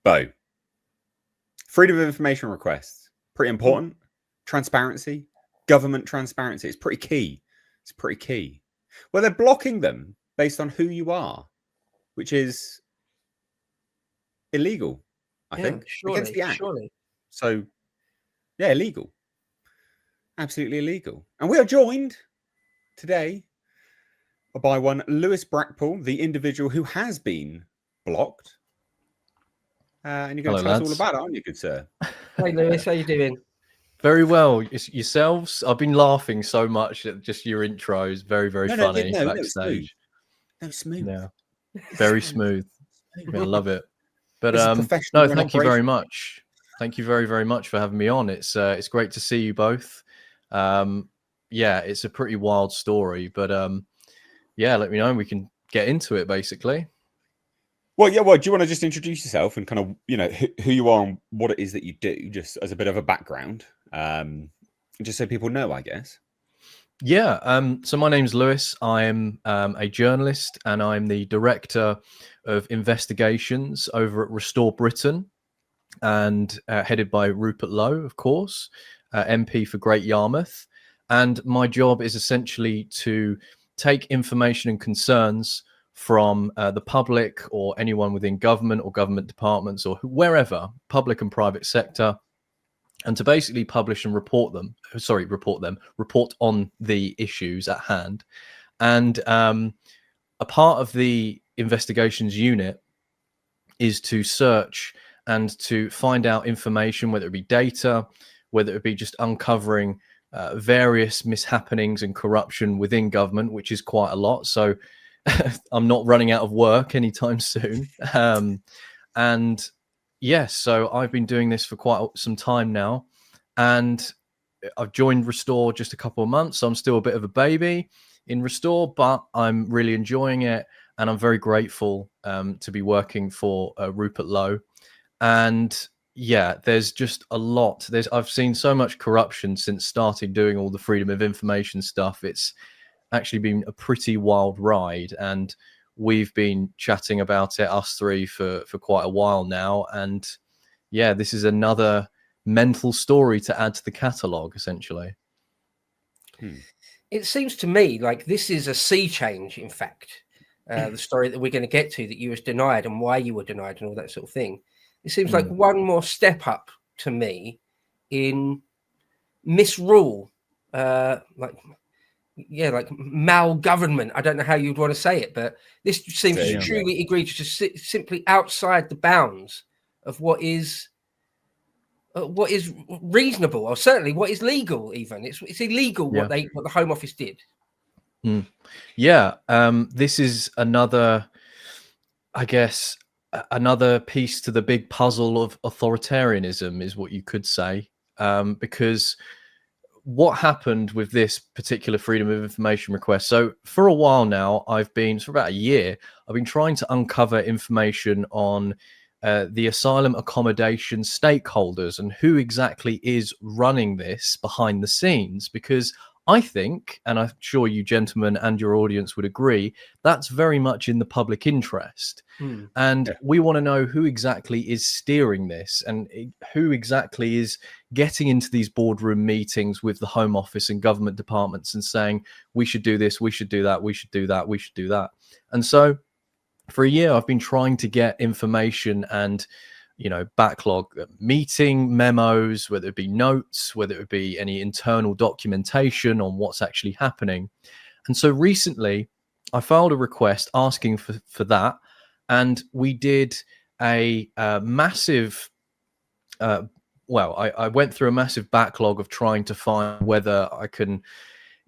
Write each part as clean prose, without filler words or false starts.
Bo, freedom of information requests, pretty important. Transparency, government transparency, it's pretty key. It's pretty key. Well, they're blocking them based on who you are, which is illegal, I think, against the Act. Surely. So, yeah, illegal. Absolutely illegal. And we are joined today by one Lewis Brackpool, the individual who has been blocked. And you're going to tell us all about it, aren't you, good sir? Hey, Lewis, how you doing? Very well. Yourselves? I've been laughing so much at just your intros. Very, very funny backstage. No, smooth. Yeah. Very smooth. I love it. But no, thank you very much. Thank you very, very much for having me on. It's great to see you both. Yeah, it's a pretty wild story, but yeah, let me know and we can get into it basically. Well, yeah, well, do you want to just introduce yourself and kind of, you know, who you are and what it is that you do, just as a bit of a background, just so people know, I guess. Yeah, so my name's Lewis. I'm a journalist and I'm the director of investigations over at Restore Britain, and headed by Rupert Lowe, of course, MP for Great Yarmouth. And my job is essentially to take information and concerns from the public or anyone within government or government departments or wherever, public and private sector, and to basically publish and report on the issues at hand. And a part of the investigations unit is to search and to find out information, whether it be data, whether it be just uncovering various mishappenings and corruption within government, which is quite a lot. So I'm not running out of work anytime soon. And yes, so I've been doing this for quite some time now, and I've joined Restore just a couple of months. So I'm still a bit of a baby in Restore, but I'm really enjoying it. And I'm very grateful to be working for Rupert Lowe. And yeah, there's just a lot. I've seen so much corruption since starting doing all the freedom of information stuff. It's actually been a pretty wild ride, and we've been chatting about it, us three, for quite a while now. And yeah, this is another mental story to add to the catalogue, essentially. It seems to me like this is a sea change, in fact. The story that we're going to get to, that you was denied and why you were denied and all that sort of thing. It seems like one more step up to me in misrule, like malgovernment. I don't know how you'd want to say it, but this seems truly egregious, just simply outside the bounds of what is reasonable, or certainly what is legal. Even it's illegal what the Home Office did. Yeah, this is another, I guess, another piece to the big puzzle of authoritarianism, is what you could say, because what happened with this particular freedom of information request. So for a while now, for about a year, I've been trying to uncover information on the asylum accommodation stakeholders and who exactly is running this behind the scenes, because I think, and I'm sure you gentlemen and your audience would agree, that's very much in the public interest. And we want to know who exactly is steering this and who exactly is getting into these boardroom meetings with the Home Office and government departments and saying, we should do this, we should do that, we should do that, we should do that. And so for a year, I've been trying to get information and, backlog meeting memos, whether it be notes, whether it be any internal documentation on what's actually happening. And so recently I filed a request asking for that. And we did a massive, I went through a massive backlog of trying to find whether I can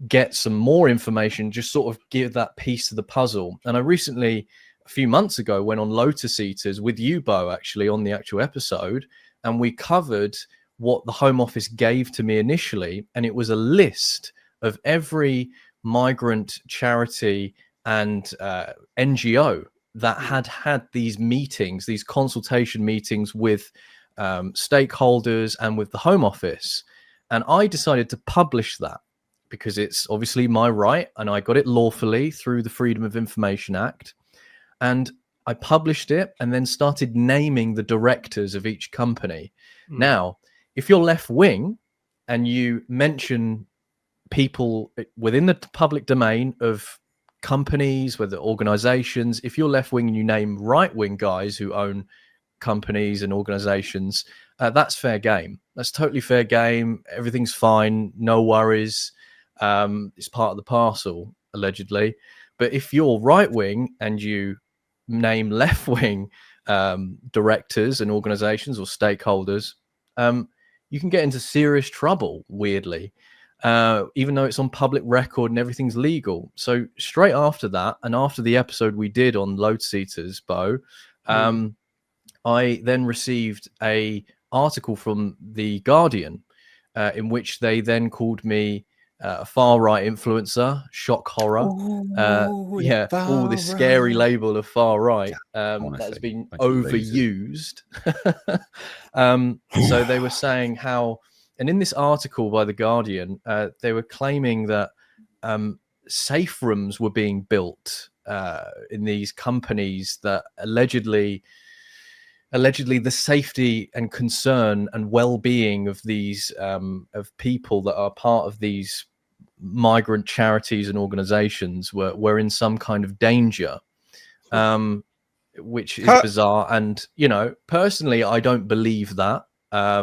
get some more information, just sort of give that piece to the puzzle. And I recently, a few months ago, went on Lotus Eaters with you, Bo, actually, on the actual episode, and we covered what the Home Office gave to me initially, and it was a list of every migrant charity and NGO that had these meetings, these consultation meetings with stakeholders and with the Home Office. And I decided to publish that because it's obviously my right, and I got it lawfully through the Freedom of Information Act. And I published it and then started naming the directors of each company. Now, if you're left wing and you mention people within the public domain of companies, whether organizations, if you're left wing and you name right wing guys who own companies and organizations, that's fair game. That's totally fair game. Everything's fine. No worries. It's part of the parcel, allegedly. But if you're right wing and you name left wing directors and organizations or stakeholders, you can get into serious trouble, weirdly, even though it's on public record and everything's legal. So straight after that, and after the episode we did on load seaters, Bo, I then received a article from the Guardian in which they then called me a far-right influencer, shock horror. All this scary label of far-right that's been overused. So they were saying how, and in this article by the Guardian, they were claiming that safe rooms were being built in these companies that allegedly the safety and concern and well-being of these of people that are part of these migrant charities and organizations were in some kind of danger, which is bizarre. And personally, I don't believe that. I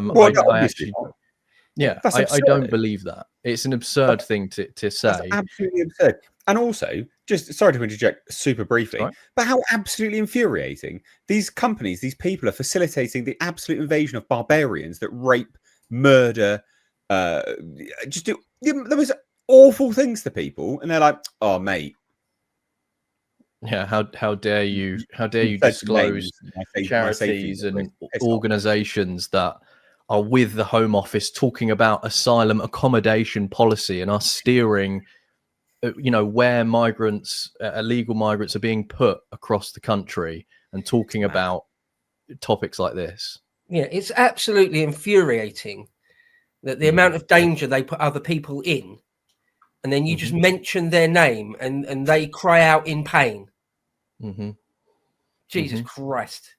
don't believe that. It's an absurd thing to say. That's absolutely absurd. And also, just sorry to interject super briefly, but how absolutely infuriating. These companies, these people are facilitating the absolute invasion of barbarians that rape, murder, just do there was awful things to people, and they're like, "Oh, mate, yeah, how dare you disclose charities and organizations that are with the Home Office talking about asylum accommodation policy and are steering where migrants, illegal migrants, are being put across the country, and talking about topics like this." Yeah, it's absolutely infuriating that the amount of danger they put other people in, and then you just mention their name and they cry out in pain. Jesus Christ.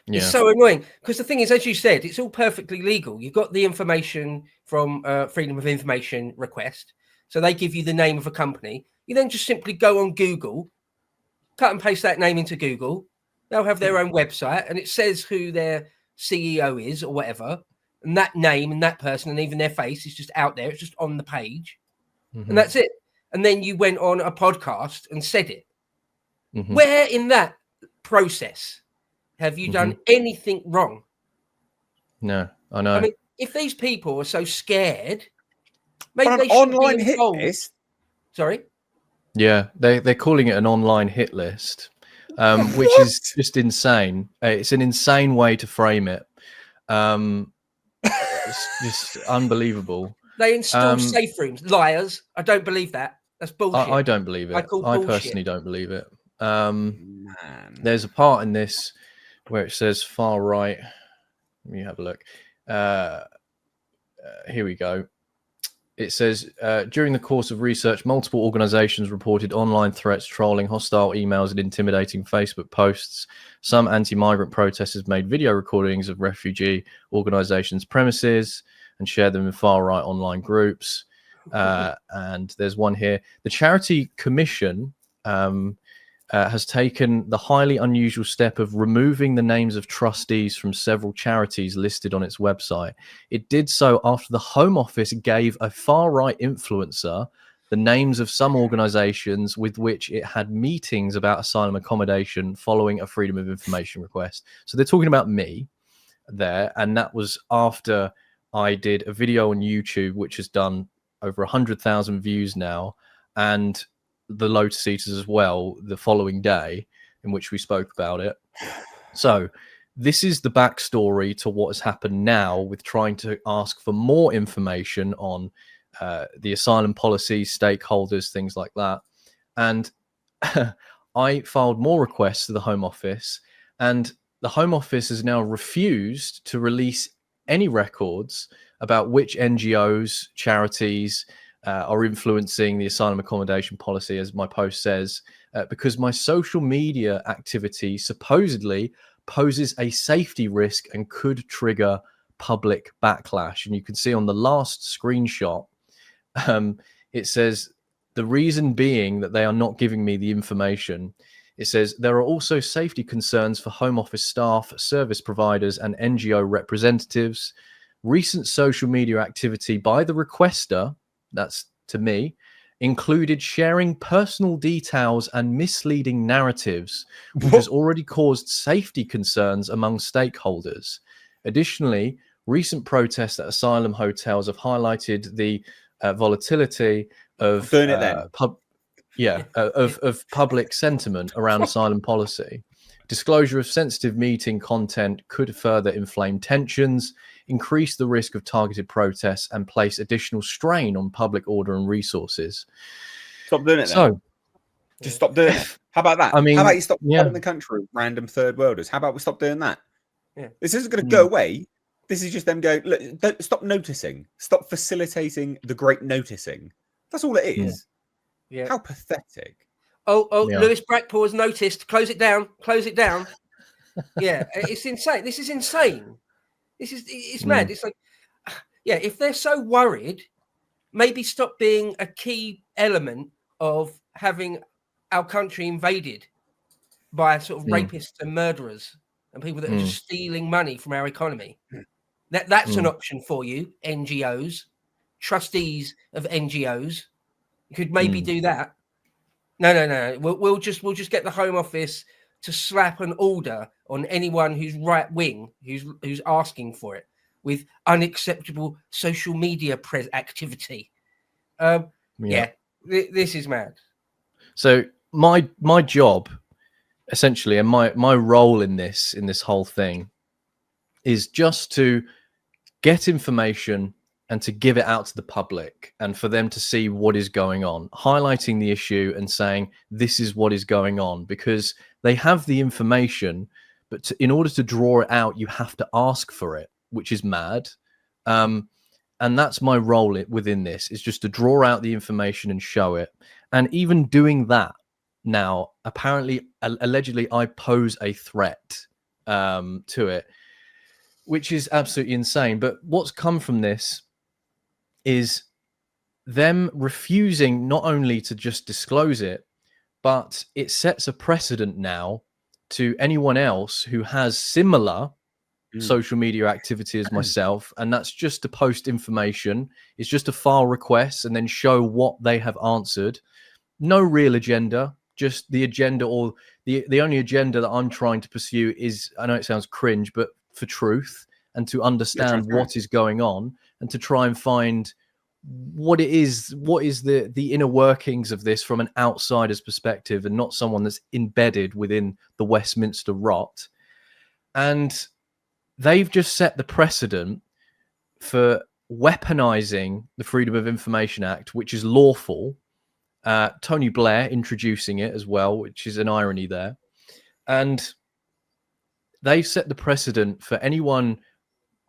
It's so annoying, because the thing is, as you said, it's all perfectly legal. You've got the information from Freedom of Information request. So they give you the name of a company. You then just simply go on Google, cut and paste that name into Google. They'll have their own website, and it says who their CEO is or whatever. And that name and that person and even their face is just out there. It's just on the page. And that's it. And then you went on a podcast and said it. Where in that process have you done anything wrong? No, I know. I mean, if these people are so scared, maybe but they an should online be hit involved. list. Sorry? Yeah, they're calling it an online hit list, which is just insane. It's an insane way to frame it. It's just unbelievul. They install safe rooms. Liars. I don't believe that. That's bullshit. I don't believe it. I personally don't believe it. There's a part in this where it says far right. Let me have a look. Here we go. It says, during the course of research, multiple organizations reported online threats, trolling, hostile emails, and intimidating Facebook posts. Some anti-migrant protesters made video recordings of refugee organizations' premises and shared them in far-right online groups. And there's one here. The Charity Commission has taken the highly unusual step of removing the names of trustees from several charities listed on its website. It did so after the Home Office gave a far-right influencer the names of some organizations with which it had meetings about asylum accommodation following a Freedom of Information request. So they're talking about me there, and that was after I did a video on YouTube, which has done over 100,000 views now, and the load seaters as well the following day, in which we spoke about it. So this is the backstory to what has happened now with trying to ask for more information on the asylum policy, stakeholders, things like that. And I filed more requests to the Home Office, and the Home Office has now refused to release any records about which NGOs, charities, are influencing the asylum accommodation policy, as my post says, because my social media activity supposedly poses a safety risk and could trigger public backlash. And you can see on the last screenshot, it says the reason being that they are not giving me the information. It says there are also safety concerns for Home Office staff, service providers, and NGO representatives. Recent social media activity by the requester, that's to me, included sharing personal details and misleading narratives, which has already caused safety concerns among stakeholders. Additionally, recent protests at asylum hotels have highlighted the volatility of Burn it then. of public sentiment around asylum policy. Disclosure of sensitive meeting content could further inflame tensions, increase the risk of targeted protests, and place additional strain on public order and resources. Stop doing it then. So, just stop doing it. How about that? I mean, how about you stop yeah. telling the country with random third worlders? How about we stop doing that? Yeah. This isn't going to go away. This is just them going, look, don't, stop noticing. Stop facilitating the great noticing. That's all it is. Yeah. How pathetic. Oh, Yeah. Lewis Brackpool has noticed. Close it down. Close it down. Yeah, it's insane. This is insane. It's mad. It's like, yeah, if they're so worried, maybe stop being a key element of having our country invaded by sort of rapists and murderers and people that are just stealing money from our economy. That's an option for you, NGOs, trustees of NGOs. You could maybe do that. No. We'll just get the Home Office to slap an order on anyone who's right wing, who's asking for it, with unacceptable social media activity. This is mad. So my job, essentially, and my role in this whole thing, is just to get information and to give it out to the public and for them to see what is going on, highlighting the issue and saying this is what is going on, because they have the information, but in order to draw it out, you have to ask for it, which is mad. And that's my role within this, is just to draw out the information and show it. And even doing that now, apparently, allegedly, I pose a threat to it, which is absolutely insane. But what's come from this is them refusing not only to just disclose it, but it sets a precedent now to anyone else who has similar social media activity as myself, and that's just to post information. It's just to file requests and then show what they have answered. No real agenda, just the agenda, or the only agenda that I'm trying to pursue is, I know it sounds cringe, but for truth and to understand what is going on and to try and find what it is, what is the inner workings of this from an outsider's perspective and not someone that's embedded within the Westminster rot. And they've just set the precedent for weaponizing the Freedom of Information Act, which is lawful. Tony Blair introducing it as well, which is an irony there. And they've set the precedent for anyone,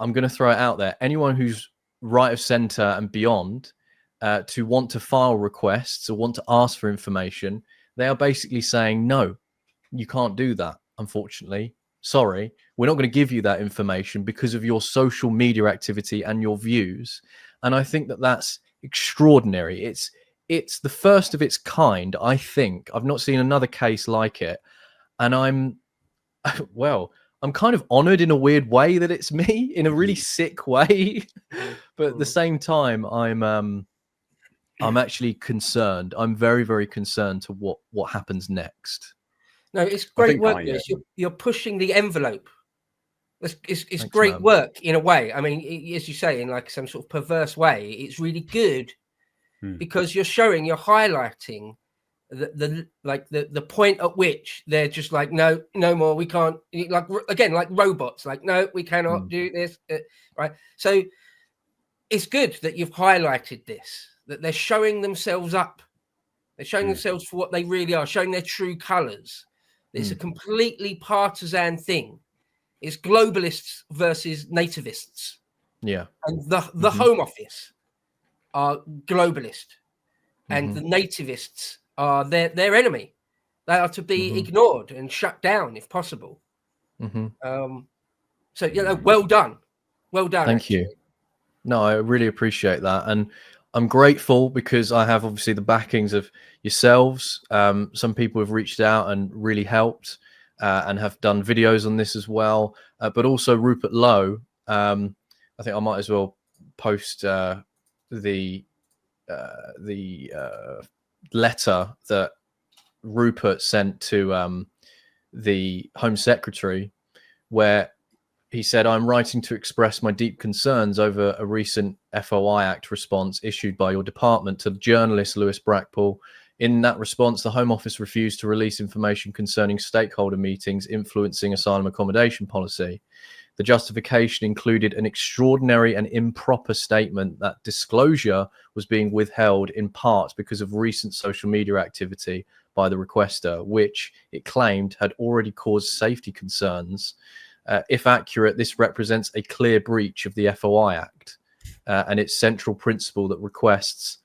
I'm going to throw it out there, anyone who's right of centre and beyond, to want to file requests or want to ask for information. They are basically saying, no, you can't do that, unfortunately. Sorry, we're not going to give you that information because of your social media activity and your views. And I think that that's extraordinary. It's the first of its kind, I think. I've not seen another case like it. And I'm kind of honored in a weird way that it's me, in a really sick way. But at the same time, I'm actually concerned. I'm very, very concerned to what happens next. No, it's great work. You're pushing the envelope. It's great work in a way. I mean, as you say, in like some sort of perverse way, it's really good because you're highlighting the point at which they're just like, no more, we can't, like, again, like robots, like, no, we cannot do this, right? So it's good that you've highlighted this, that they're showing themselves up. They're showing themselves for what they really are, showing their true colors. It's a completely partisan thing. It's globalists versus nativists. Yeah. And the Home Office are globalist and the nativists are their enemy. They are to be ignored and shut down if possible. So, well done. Well done. Thank you. No, I really appreciate that. And I'm grateful because I have obviously the backings of yourselves. Some people have reached out and really helped and have done videos on this as well. But also Rupert Lowe. I think I might as well post the letter that Rupert sent to the Home Secretary, where he said, "I'm writing to express my deep concerns over a recent FOI Act response issued by your department to journalist Lewis Brackpool. In that response, the Home Office refused to release information concerning stakeholder meetings influencing asylum accommodation policy. The justification included an extraordinary and improper statement that disclosure was being withheld in part because of recent social media activity by the requester, which it claimed had already caused safety concerns. If accurate, this represents a clear breach of the FOI Act and its central principle that requests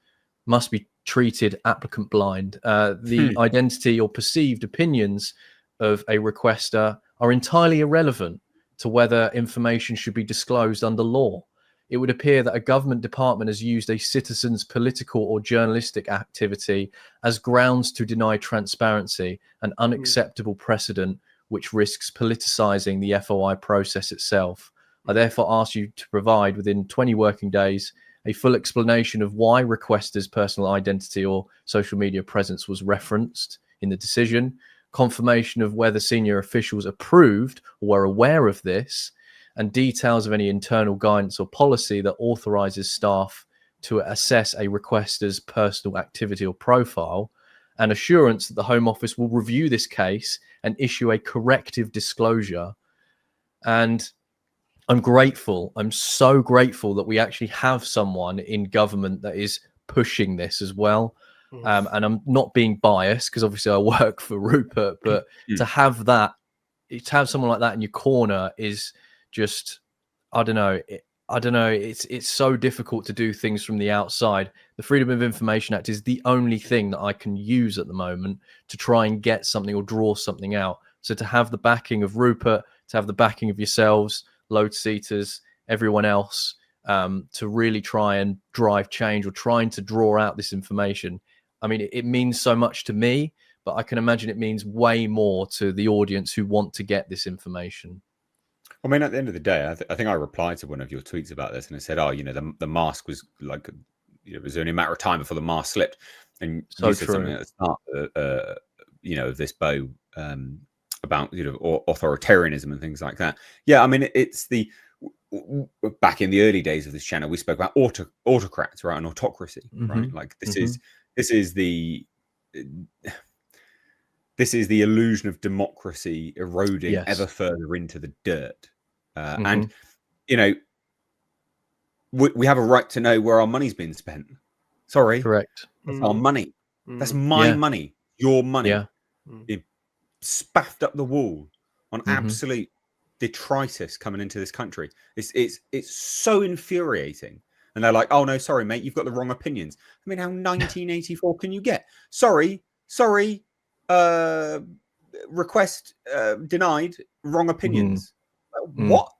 must be treated applicant blind. The identity or perceived opinions of a requester are entirely irrelevant to whether information should be disclosed under law. It would appear that a government department has used a citizen's political or journalistic activity as grounds to deny transparency, an unacceptable precedent which risks politicizing the FOI process itself. I therefore ask you to provide within 20 working days a full explanation of why requester's personal identity or social media presence was referenced in the decision, confirmation of whether senior officials approved or were aware of this, and details of any internal guidance or policy that authorizes staff to assess a requester's personal activity or profile, and assurance that the Home Office will review this case and issue a corrective disclosure." And I'm grateful. I'm so grateful that we actually have someone in government that is pushing this as well. And I'm not being biased because obviously I work for Rupert, but to have someone like that in your corner is just, I don't know. It's so difficult to do things from the outside. The Freedom of Information Act is the only thing that I can use at the moment to try and get something or draw something out. So to have the backing of Rupert, to have the backing of yourselves, load seaters, everyone else, to really try and drive change or trying to draw out this information. I mean, it means so much to me, but I can imagine it means way more to the audience who want to get this information. I mean, at the end of the day, I think I replied to one of your tweets about this, and I said, "Oh, the mask was like, it was only a matter of time before the mask slipped." And so you said true. something at the start, of this Bow about authoritarianism and things like that. Yeah, I mean, it's back in the early days of this channel, we spoke about autocrats, right, and autocracy, right? Like this is the illusion of democracy eroding ever further into the dirt. And, we have a right to know where our money's being spent. Sorry. Correct. That's our money. That's my money, your money. Yeah. It spaffed up the wall on absolute detritus coming into this country. It's so infuriating. And they're like, "Oh, no, sorry, mate, you've got the wrong opinions." I mean, how 1984 can you get? Sorry. Request denied, wrong opinions. What?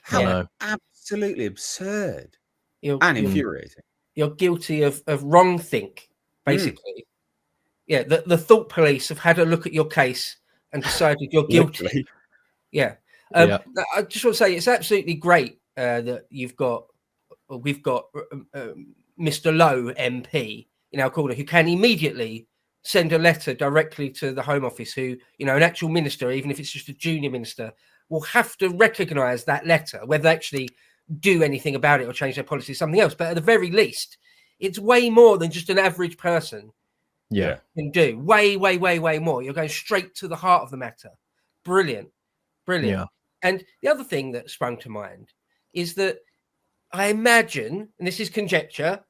How absolutely absurd and infuriating. You're guilty of wrong think, basically. Yeah, the thought police have had a look at your case and decided you're guilty. Literally. Yeah. I just want to say it's absolutely great that we've got Mr. Lowe MP in our corner who can immediately send a letter directly to the Home Office, who, an actual minister, even if it's just a junior minister, will have to recognise that letter, whether they actually do anything about it or change their policy, something else. But at the very least, it's way more than just an average person can do. Way, way, way, way more. You're going straight to the heart of the matter. Brilliant. Yeah. And the other thing that sprung to mind is that I imagine, and this is conjecture,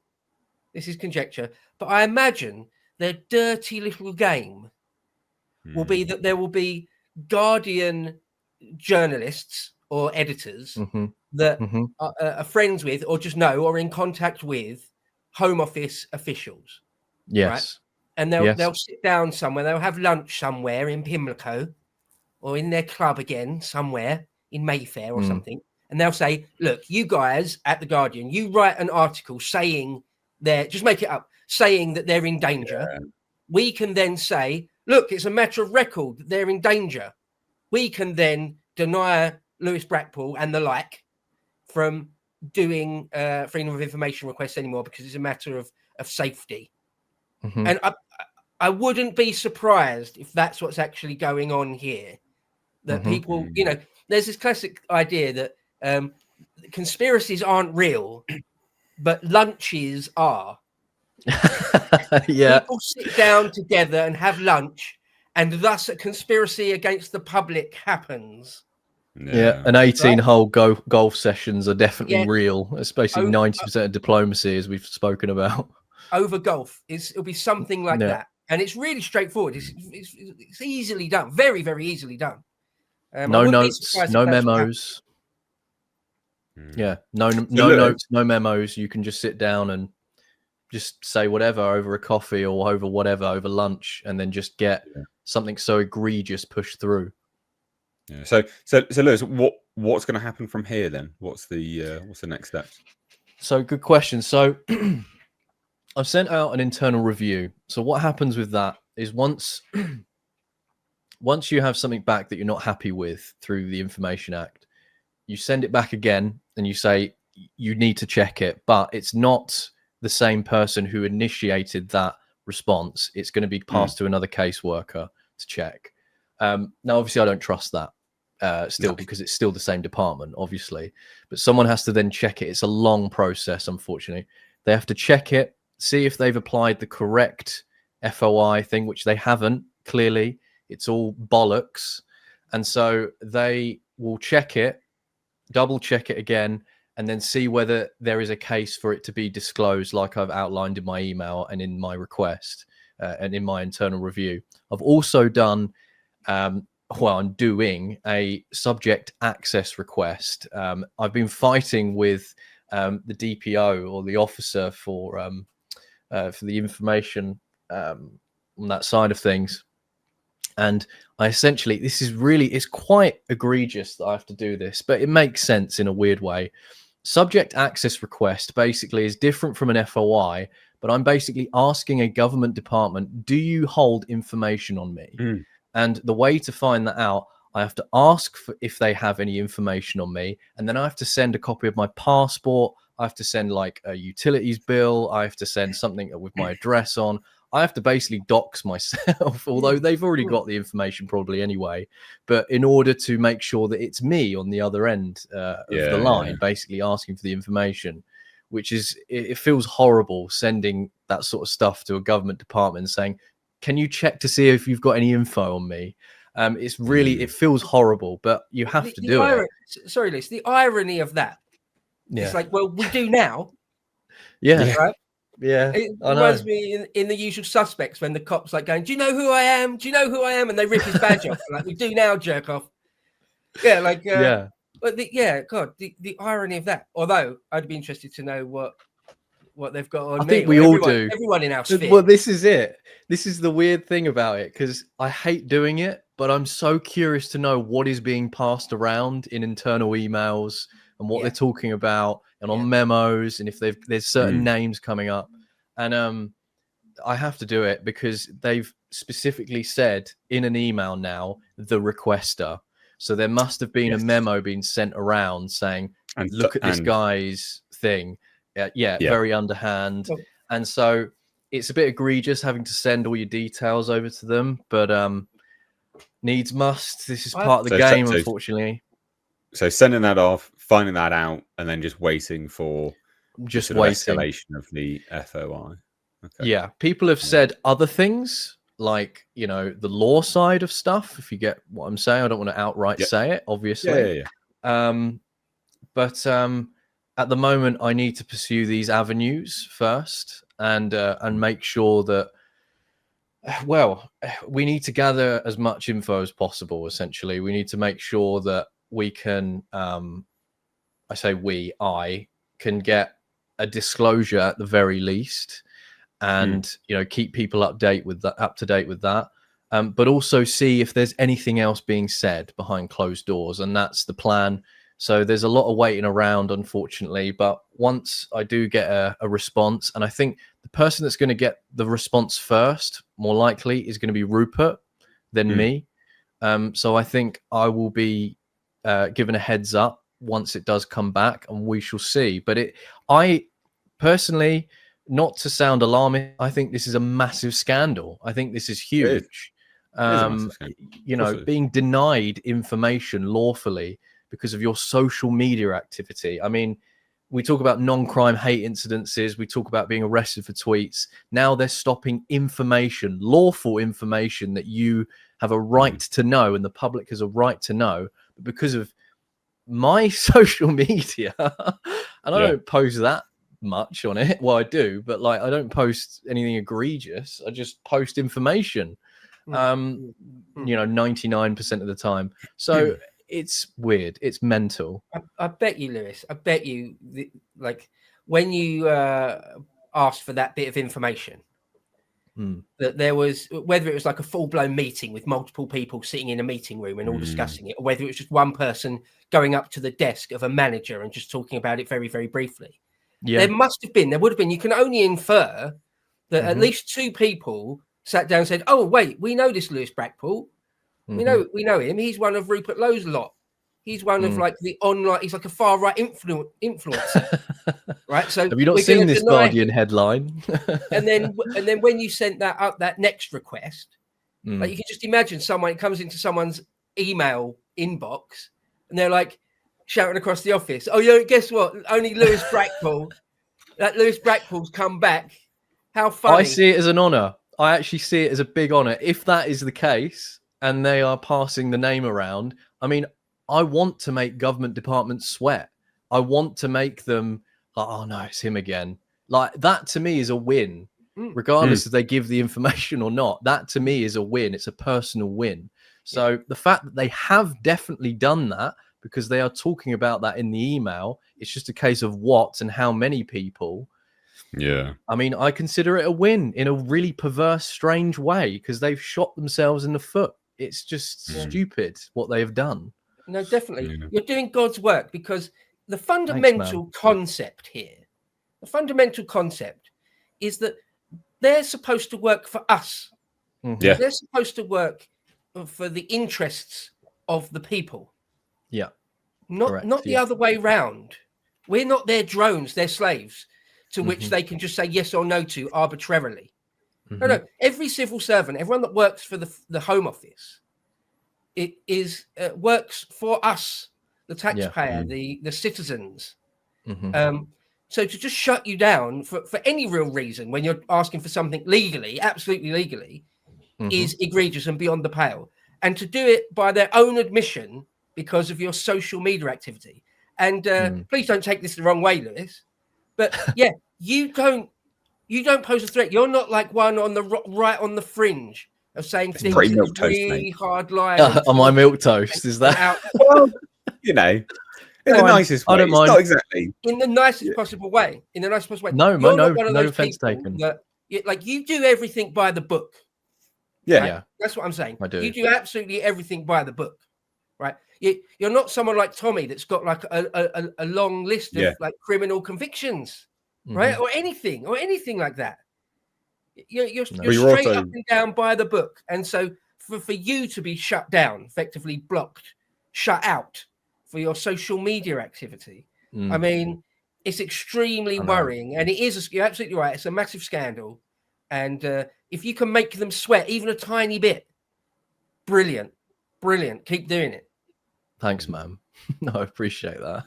but I imagine their dirty little game will be that there will be Guardian journalists or editors that are friends with or just know or in contact with Home Office officials. Yes. Right? and they'll sit down somewhere. They'll have lunch somewhere in Pimlico, or in their club again somewhere in Mayfair or something, and they'll say, "Look, you guys at the Guardian, you write an article saying just make it up, saying that they're in danger." Yeah. We can then say, "Look, it's a matter of record that they're in danger." We can then deny Lewis Brackpool and the like from doing freedom of information requests anymore because it's a matter of safety. And I wouldn't be surprised if that's what's actually going on here. That people, there's this classic idea that conspiracies aren't real, but lunches are. Yeah. People sit down together and have lunch, and thus a conspiracy against the public happens. Yeah, and 18-hole golf sessions are definitely real. It's basically 90% of diplomacy, as we've spoken about. Over golf, it'll be something like that, and it's really straightforward. It's easily done, very, very easily done. No notes, no memos. Yeah, no notes, no memos. You can just sit down and just say whatever over a coffee or over whatever over lunch, and then just get something so egregious pushed through. Yeah. So Lewis, what's going to happen from here then? What's the next steps? So good question. So I've sent out an internal review. So what happens with that is once you have something back that you're not happy with through the Information Act, you send it back again and you say you need to check it, but it's not the same person who initiated that response. It's going to be passed to another caseworker to check. Now, obviously, I don't trust that because it's still the same department, obviously. But someone has to then check it. It's a long process, unfortunately. They have to check it, see if they've applied the correct FOI thing, which they haven't, clearly. It's all bollocks. And so they will check it, double check it again, and then see whether there is a case for it to be disclosed, like I've outlined in my email and in my request and in my internal review. I've also done, I'm doing a subject access request. I've been fighting with the DPO, or the officer for the information on that side of things. And I essentially, it's quite egregious that I have to do this, but it makes sense in a weird way. Subject access request basically is different from an FOI, but I'm basically asking a government department, do you hold information on me? And the way to find that out, I have to ask for if they have any information on me, and then I have to send a copy of my passport. I have to send like a utilities bill. I have to send something with my address on. I have to basically dox myself, although they've already got the information probably anyway. But in order to make sure that it's me on the other end of the line, basically asking for the information, which is, it feels horrible sending that sort of stuff to a government department saying, can you check to see if you've got any info on me? It's really, it feels horrible, but you have to do it. Sorry, Liz, the irony of that. It's like, well, we do now. Right? Yeah, it reminds me in The Usual Suspects when the cop's like going, do you know who I am? Do you know who I am? And they rip his badge off. Like, we do now, jerk off. Yeah, like, but the irony of that. Although I'd be interested to know what they've got on. I think we all do. Everyone in our sphere. Well, this is it. This is the weird thing about it, because I hate doing it, but I'm so curious to know what is being passed around in internal emails and what they're talking about, and on memos, and if there's certain names coming up. And I have to do it because they've specifically said in an email now, the requester. So there must have been a memo being sent around saying, look at this guy's thing. Very underhand. And so it's a bit egregious having to send all your details over to them, but needs must. This is part of the game, unfortunately. So sending that off, finding that out, and then just waiting for escalation of the FOI. Okay. Yeah, people have said other things, like, the law side of stuff, if you get what I'm saying. I don't want to outright say it, obviously. But at the moment, I need to pursue these avenues first and make sure that, we need to gather as much info as possible, essentially. We need to make sure that we can, I can get a disclosure at the very least. and keep people up to date with that. But also see if there's anything else being said behind closed doors, and that's the plan. So there's a lot of waiting around, unfortunately. But once I do get a response, and I think the person that's going to get the response first, more likely, is going to be Rupert than me. So I think I will be given a heads up once it does come back, and we shall see. But I personally, not to sound alarming, I think this is a massive scandal. I think this is huge. Being denied information lawfully because of your social media activity. I mean, we talk about non-crime hate incidences. We talk about being arrested for tweets. Now they're stopping information, lawful information that you have a right to know and the public has a right to know. But because of my social media, and I don't post that much on it. Well, I do, but like I don't post anything egregious. I just post information. 99% of the time. So it's weird. It's mental. I bet you, Lewis. I bet you, like when you asked for that bit of information, that there was, whether it was like a full-blown meeting with multiple people sitting in a meeting room and all discussing it, or whether it was just one person going up to the desk of a manager and just talking about it very, very briefly. Yeah. There would have been. You can only infer that at least two people sat down and said, "Oh, wait, we know this Lewis Brackpool. We know him. He's one of Rupert Lowe's lot. He's one of like the online. He's like a far right influencer, right? So have you not seen this Guardian headline? and then when you sent that next request, like you can just imagine someone comes into someone's email inbox and they're like shouting across the office, "Oh, yeah, guess what? Only Lewis Brackpool. That Lewis Brackpool's come back. How funny!" I see it as an honor. I actually see it as a big honor. If that is the case and they are passing the name around, I mean, I want to make government departments sweat. I want to make them like, oh no, it's him again. Like that to me is a win, regardless if they give the information or not. That to me is a win. It's a personal win. So the fact that they have definitely done that, because they are talking about that in the email, it's just a case of what and how many people. Yeah. I mean, I consider it a win in a really perverse, strange way, because they've shot themselves in the foot. It's just stupid what they have done. No, definitely. Yeah. You're doing God's work, because the fundamental concept here, the fundamental concept is that they're supposed to work for us. Yeah. They're supposed to work for the interests of the people. Yeah. Not the other way round. We're not their drones, they're slaves to which they can just say yes or no to arbitrarily. No. Every civil servant, everyone that works for the Home Office, it is works for us, the taxpayer, the citizens. So to just shut you down for any real reason when you're asking for something legally, absolutely legally, is egregious and beyond the pale. And to do it by their own admission because of your social media activity. And please don't take this the wrong way, Lewis. But yeah, you don't pose a threat. You're not like one on the right on the fringe of saying things that's really hard lie. On my milk toast, is that? Well, in the nicest way. I don't mind. Not exactly. In the nicest possible way. In the nicest possible way. No offense taken. You do everything by the book. Yeah. Right? Yeah. That's what I'm saying. I do. You do absolutely everything by the book. Right. You're not someone like Tommy that's got like a long list of like criminal convictions, right? Or anything like that. You're straight up and down by the book. And so for you to be shut down, effectively blocked, shut out for your social media activity, I mean, it's extremely worrying. And it is, you're absolutely right, it's a massive scandal. And if you can make them sweat even a tiny bit, brilliant. Keep doing it. Thanks, man. No, I appreciate that.